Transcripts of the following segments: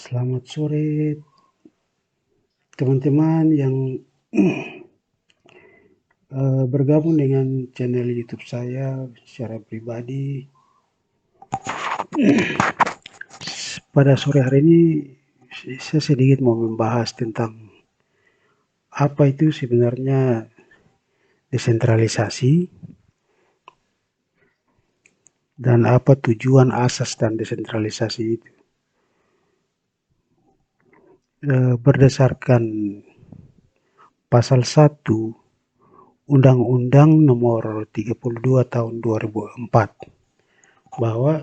Selamat sore teman-teman yang bergabung dengan channel YouTube saya secara pribadi. Pada sore hari ini saya sedikit mau membahas tentang apa itu sebenarnya desentralisasi dan apa tujuan asas dan desentralisasi itu. Berdasarkan pasal 1 Undang-Undang Nomor 32 Tahun 2004 bahwa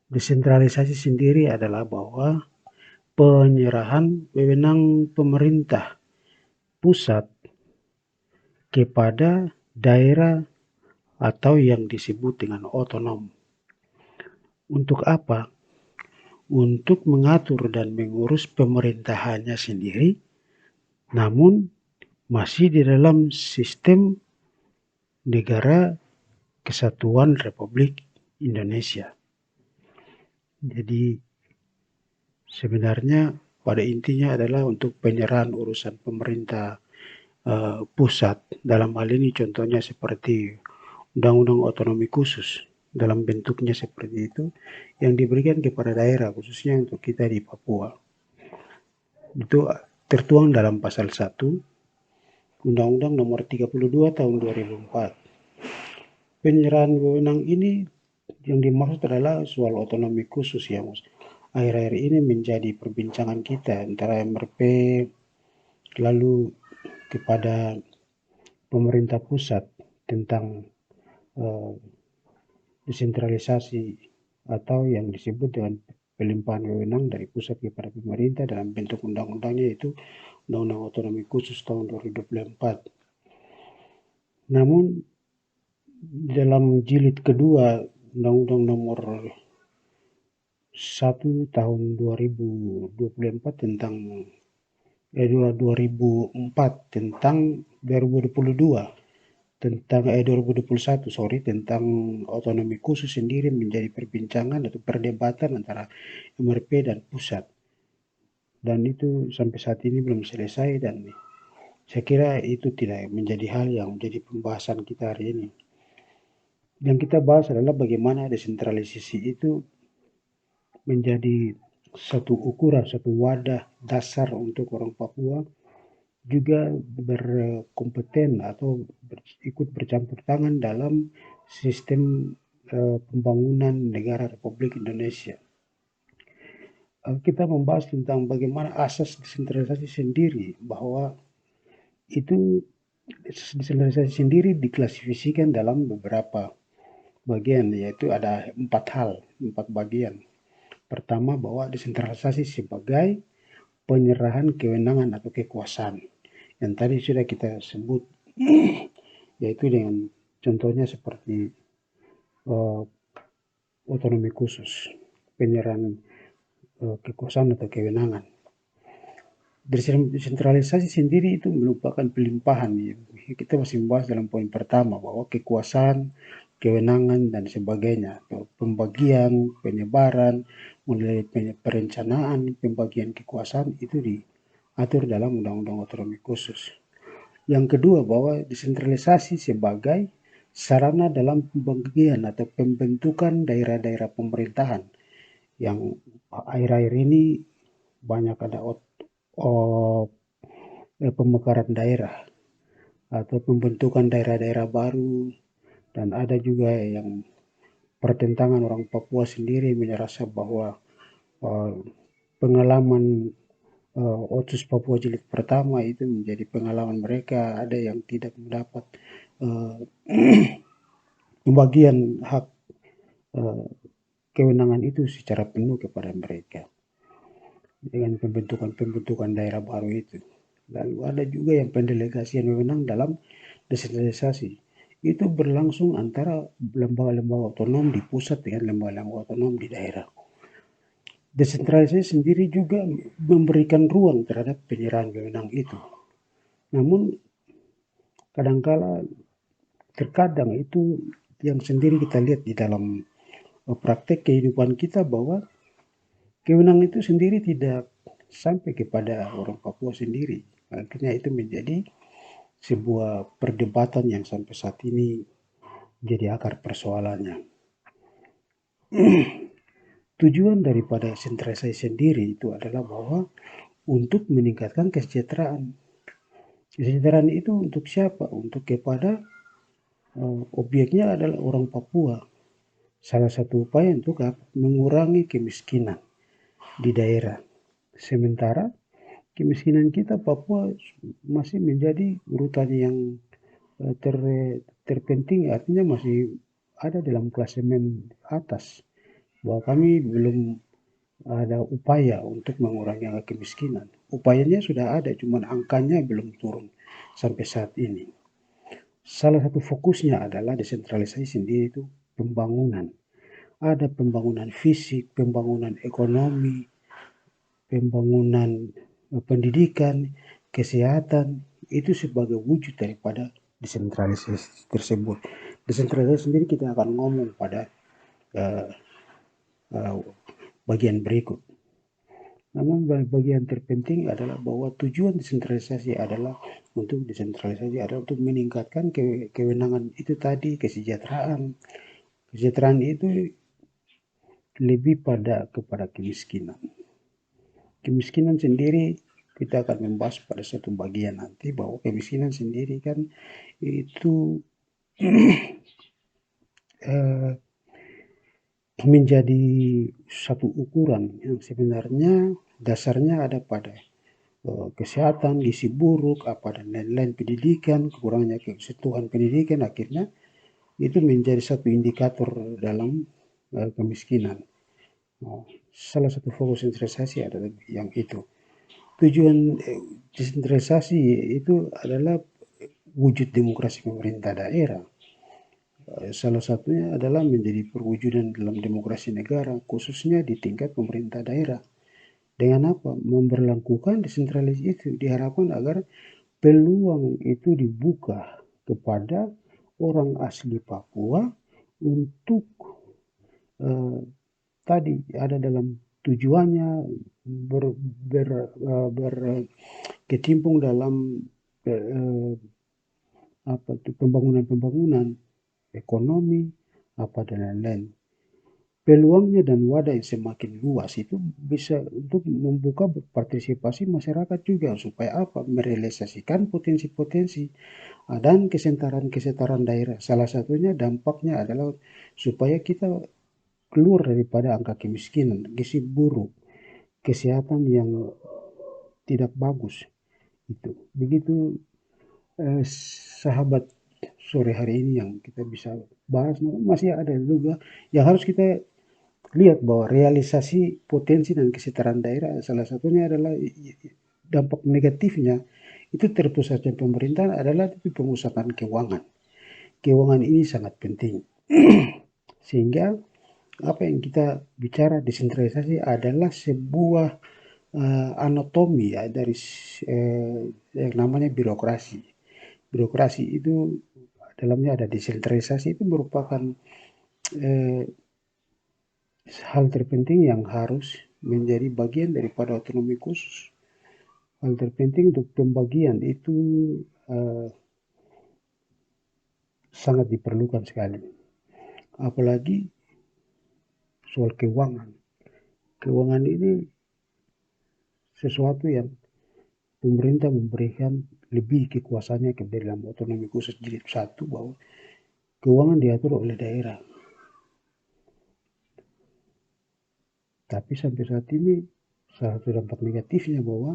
desentralisasi sendiri adalah bahwa penyerahan wewenang pemerintah pusat kepada daerah atau yang disebut dengan otonom. Untuk apa? Untuk mengatur dan mengurus pemerintahannya sendiri, namun masih di dalam sistem negara kesatuan Republik Indonesia. Jadi sebenarnya pada intinya adalah untuk penyerahan urusan pemerintah pusat. Dalam hal ini contohnya seperti Undang-Undang Otonomi Khusus dalam bentuknya seperti itu yang diberikan kepada daerah khususnya untuk kita di Papua. Itu tertuang dalam pasal 1 Undang-Undang Nomor 32 Tahun 2004. Penyerahan wewenang ini yang dimaksud adalah soal otonomi khusus yang akhir-akhir ini menjadi perbincangan kita antara MRP lalu kepada pemerintah pusat tentang desentralisasi atau yang disebut dengan pelimpahan wewenang dari pusat kepada pemerintah dalam bentuk undang-undangnya yaitu Undang-Undang Otonomi Khusus tahun 2024. Namun dalam jilid kedua Undang-Undang Nomor 1 tahun 2024 tentang 2004 tentang 2022 tentang 2021 tentang otonomi khusus sendiri menjadi perbincangan atau perdebatan antara MRP dan pusat. Dan itu sampai saat ini belum selesai dan saya kira itu tidak menjadi hal yang menjadi pembahasan kita hari ini. Yang kita bahas adalah bagaimana desentralisasi itu menjadi satu ukuran, satu wadah dasar untuk orang Papua juga berkompeten atau ikut bercampur tangan dalam sistem pembangunan negara Republik Indonesia. Kita membahas tentang bagaimana asas desentralisasi sendiri, bahwa itu desentralisasi sendiri diklasifikasikan dalam beberapa bagian, yaitu ada 4 bagian. Pertama, bahwa desentralisasi sebagai penyerahan kewenangan atau kekuasaan yang tadi sudah kita sebut, yaitu dengan contohnya seperti otonomi khusus, penyerahan kekuasaan atau kewenangan. Desentralisasi sendiri itu merupakan pelimpahan. Kita masih membahas dalam poin pertama bahwa kekuasaan, kewenangan dan sebagainya, pembagian, penyebaran, mulai perencanaan, pembagian kekuasaan itu diatur dalam Undang-Undang Otonomi Khusus. Yang kedua, bahwa desentralisasi sebagai sarana dalam pembagian atau pembentukan daerah-daerah pemerintahan yang akhir-akhir ini banyak ada pemekaran daerah atau pembentukan daerah-daerah baru, dan ada juga yang pertentangan orang Papua sendiri merasa bahwa pengalaman Otsus Papua Jilid pertama itu menjadi pengalaman mereka, ada yang tidak mendapat pembagian hak kewenangan itu secara penuh kepada mereka dengan pembentukan daerah baru itu. Lalu ada juga yang pendelegasian wewenang dalam desentralisasi. Itu berlangsung antara lembaga-lembaga otonom di pusat dengan lembaga-lembaga otonom di daerah. Desentralisasi sendiri juga memberikan ruang terhadap penyerahan wewenang itu. Namun terkadang itu yang sendiri kita lihat di dalam praktek kehidupan kita, bahwa Kewenangan itu sendiri tidak sampai kepada orang Papua sendiri. Akhirnya itu menjadi sebuah perdebatan yang sampai saat ini jadi akar persoalannya. Tujuan daripada sentralisasi sendiri itu adalah bahwa untuk meningkatkan kesejahteraan. Kesejahteraan itu untuk siapa? Untuk kepada objeknya adalah orang Papua. Salah satu upaya untuk mengurangi kemiskinan di daerah. Sementara kemiskinan kita Papua masih menjadi urutan yang terpenting, artinya masih ada dalam klasemen atas, bahwa kami belum ada upaya untuk mengurangi angka kemiskinan. Upayanya sudah ada, cuman angkanya belum turun sampai saat ini. Salah satu fokusnya adalah desentralisasi sendiri itu pembangunan. Ada pembangunan fisik, pembangunan ekonomi, pembangunan pendidikan, kesehatan, itu sebagai wujud daripada desentralisasi tersebut. Desentralisasi sendiri kita akan ngomong pada uh, uh, bagian berikut. Namun bagian terpenting adalah bahwa tujuan desentralisasi adalah untuk meningkatkan kewenangan itu tadi, kesejahteraan. Kesejahteraan itu lebih kepada kemiskinan. Kemiskinan sendiri kita akan membahas pada satu bagian nanti, bahwa kemiskinan sendiri kan itu menjadi satu ukuran yang sebenarnya dasarnya ada pada kesehatan, gizi buruk, apa dan lain-lain, pendidikan, kurangnya kesentuhan pendidikan, akhirnya itu menjadi satu indikator dalam kemiskinan. Salah satu fokus sentralisasi adalah yang itu. Tujuan desentralisasi itu adalah wujud demokrasi pemerintah daerah. Salah satunya adalah menjadi perwujudan dalam demokrasi negara, khususnya di tingkat pemerintah daerah. Dengan apa? Memberlakukan desentralisasi itu diharapkan agar peluang itu dibuka kepada orang asli Papua untuk tadi ada dalam tujuannya berkecimpung dalam uh, pembangunan ekonomi, apa dan lain-lain. Peluangnya dan wadah yang semakin luas itu bisa untuk membuka partisipasi masyarakat juga, supaya apa? Merealisasikan potensi-potensi dan kesetaraan daerah. Salah satunya dampaknya adalah supaya kita keluar daripada angka kemiskinan, gizi buruk, kesehatan yang tidak bagus. Itu begitu sahabat sore hari ini yang kita bisa bahas. Masih ada juga yang harus kita lihat, bahwa realisasi potensi dan kesetaraan daerah salah satunya adalah dampak negatifnya itu terpusatnya pemerintahan adalah di pemusatan keuangan. Keuangan ini sangat penting. Sehingga apa yang kita bicara desentralisasi adalah sebuah anatomi ya dari yang namanya birokrasi. Birokrasi itu dalamnya ada desentralisasi, itu merupakan hal terpenting yang harus menjadi bagian daripada otonomi khusus. Hal terpenting untuk pembagian itu sangat diperlukan sekali. Apalagi soal keuangan. Keuangan ini sesuatu yang pemerintah memberikan lebih kekuasaannya ke dalam otonomi khusus jilid 1, bahwa keuangan diatur oleh daerah. Tapi sampai saat ini salah satu dampak negatifnya bahwa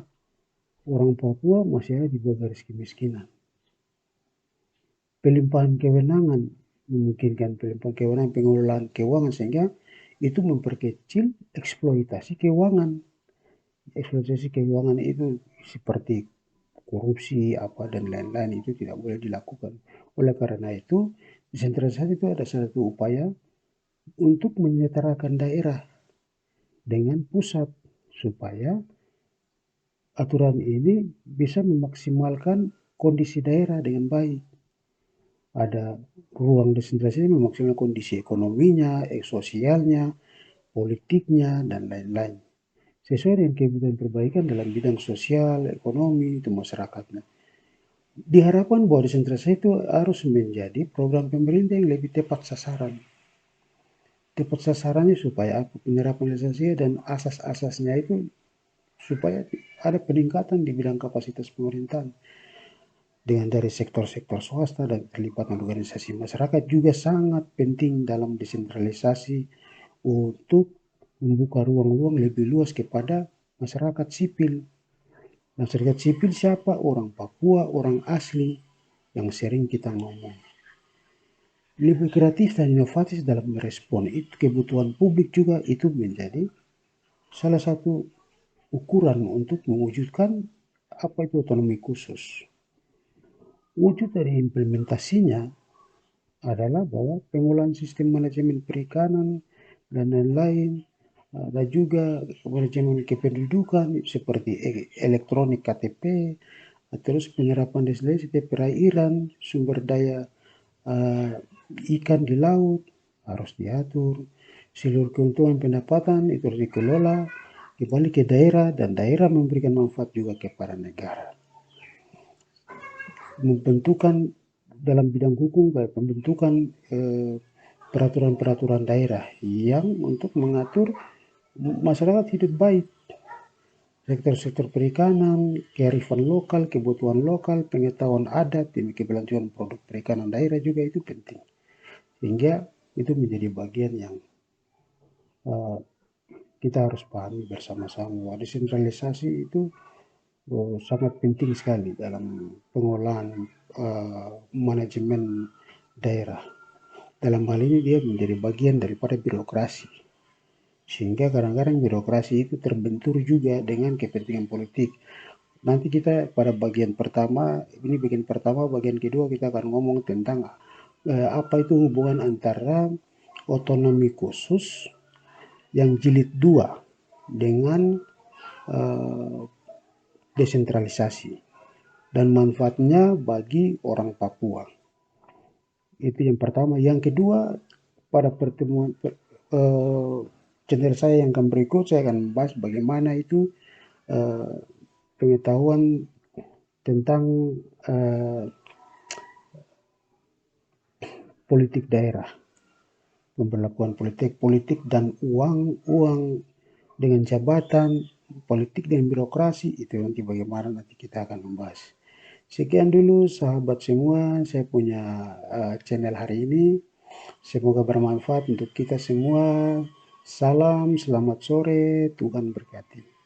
orang Papua masih ada di bawah garis kemiskinan. Pelimpahan kewenangan memungkinkan pelimpahan kewenangan pengelolaan keuangan, sehingga itu memperkecil eksploitasi keuangan. Eksploitasi keuangan itu seperti korupsi apa dan lain-lain itu tidak boleh dilakukan. Oleh karena itu, desentralisasi itu ada satu upaya untuk menyetaraakan daerah dengan pusat, supaya aturan ini bisa memaksimalkan kondisi daerah dengan baik. Ada ruang desentralisasi memaksimalkan kondisi ekonominya, sosialnya, politiknya, dan lain-lain. sesuai dengan kebutuhan perbaikan dalam bidang sosial, ekonomi, itu masyarakatnya. Diharapkan bahwa desentralisasi itu harus menjadi program pemerintah yang lebih tepat sasaran. Tepat sasarannya supaya apa? Penyerapan desentralisasi dan asas-asasnya itu supaya ada peningkatan di bidang kapasitas pemerintahan. Dengan dari sektor-sektor swasta dan terlibatan organisasi masyarakat juga sangat penting dalam desentralisasi untuk membuka ruang-ruang lebih luas kepada masyarakat sipil. Masyarakat sipil siapa? Orang Papua, orang asli yang sering kita ngomong. Lebih kreatif dan inovatif dalam merespon itu kebutuhan publik juga itu menjadi salah satu ukuran untuk mewujudkan apa itu otonomi khusus. Wujud dari implementasinya adalah bahwa pengolahan sistem manajemen perikanan dan lain-lain, ada juga manajemen kependudukan seperti elektronik KTP, terus penyerapan destinasi setiap perairan, sumber daya uh, ikan di laut harus diatur, seluruh keuntungan pendapatan itu harus dikelola kembali ke daerah dan daerah memberikan manfaat juga kepada negara. Membentukan dalam bidang hukum kayak pembentukan peraturan-peraturan daerah yang untuk mengatur masyarakat hidup baik. Sektor-sektor perikanan, kearifan lokal, kebutuhan lokal, pengetahuan adat, dan keberlanjutan produk perikanan daerah juga itu penting. Sehingga itu menjadi bagian yang uh, kita harus pahami bersama-sama bahwa desentralisasi itu sangat penting sekali dalam pengolahan manajemen daerah. Dalam hal ini dia menjadi bagian daripada birokrasi. Sehingga kadang-kadang birokrasi itu terbentur juga dengan kepentingan politik. Nanti kita pada bagian pertama, ini bagian pertama, bagian kedua kita akan ngomong tentang apa itu hubungan antara otonomi khusus yang jilid 2 dengan eh, desentralisasi dan manfaatnya bagi orang Papua. Itu yang pertama. Yang kedua, pada pertemuan channel saya yang akan berikut, saya akan membahas bagaimana itu uh, pengetahuan tentang uh, politik daerah, pemberlakuan politik, politik dan uang dengan jabatan, politik dan birokrasi, itu nanti bagaimana nanti kita akan membahas. Sekian dulu sahabat semua, saya punya channel hari ini. Semoga bermanfaat untuk kita semua. Salam, selamat sore, Tuhan berkati.